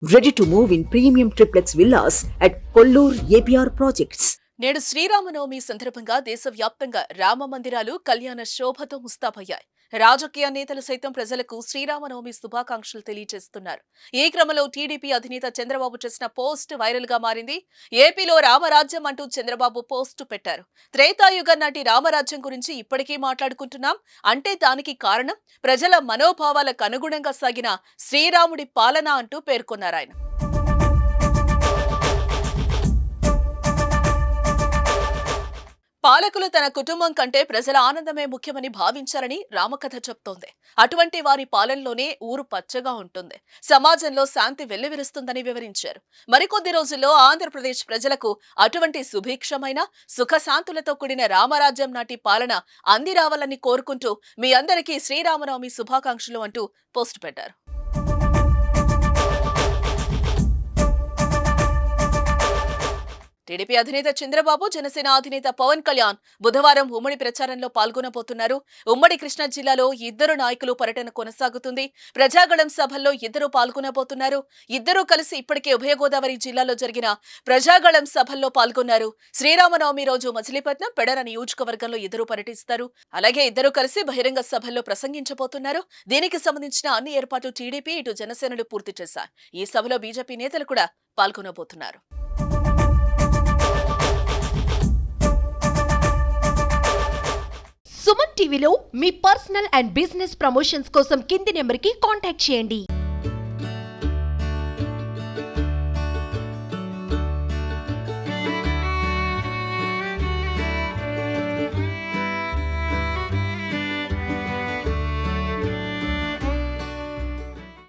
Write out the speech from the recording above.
Ready to move in premium triplex villas at Kollur APR Projects. నేడు శ్రీరామనవమి సందర్భంగా దేశవ్యాప్తంగా రామ మందిరాలు కళ్యాణ శోభతో ముస్తాబయ్యాయి. రాజకీయ నేతలు సైతం ప్రజలకు శ్రీరామనవమి శుభాకాంక్షలు తెలియజేస్తున్నారు. ఈ క్రమంలో టీడీపీ అధినేత చంద్రబాబు చేసిన పోస్ట్ వైరల్ గా మారింది. ఏపీలో రామరాజ్యం అంటూ చంద్రబాబు పోస్టు పెట్టారు. త్రేతాయుగం నాటి రామరాజ్యం గురించి ఇప్పటికీ మాట్లాడుకుంటున్నాం అంటే దానికి కారణం ప్రజల మనోభావాలకు అనుగుణంగా సాగిన శ్రీరాముడి పాలన అంటూ పేర్కొన్నారు ఆయన. పాలకులు తన కుటుంబం కంటే ప్రజల ఆనందమే ముఖ్యమని భావించారని రామకథ చెప్తోంది. అటువంటి వారి పాలనలోనే ఊరు పచ్చగా ఉంటుంది, సమాజంలో శాంతి వెల్లివిరుస్తుందని వివరించారు. మరికొద్ది రోజుల్లో ఆంధ్రప్రదేశ్ ప్రజలకు అటువంటి సుభిక్షమైన సుఖశాంతులతో కూడిన రామరాజ్యం నాటి పాలన అంది రావాలని కోరుకుంటూ మీ అందరికీ శ్రీరామనవమి శుభాకాంక్షలు అంటూ పోస్ట్ పెట్టారు. టీడీపీ అధినేత చంద్రబాబు, జనసేన అధినేత పవన్ కళ్యాణ్ బుధవారం ఉమ్మడి ప్రచారంలో పాల్గొనబోతున్నారు. ఉమ్మడి కృష్ణా జిల్లాలో ఇద్దరు నాయకులు పర్యటన కొనసాగుతుంది. ప్రజాగళం సభల్లో ఇద్దరు పాల్గొనబోతున్నారు. ఇద్దరూ కలిసి ఇప్పటికే ఉభయ గోదావరి జిల్లాలో జరిగిన ప్రజాగళం సభల్లో పాల్గొన్నారు. శ్రీరామనవమి రోజు మచిలీపట్నం, పెడర నియోజకవర్గంలో ఇద్దరు పర్యటిస్తారు. అలాగే ఇద్దరు కలిసి బహిరంగ సభల్లో ప్రసంగించబోతున్నారు. దీనికి సంబంధించిన అన్ని ఏర్పాట్లు టీడీపీ, ఇటు జనసేనలు పూర్తి చేశారు. ఈ సభలో బీజేపీ నేతలు కూడా పాల్గొనబోతున్నారు. సుమన్ టీవీలో మీ పర్సనల్ అండ్ బిజినెస్ ప్రమోషన్స్ కోసం కింది నెంబర్కి కాంటాక్ట్ చేయండి.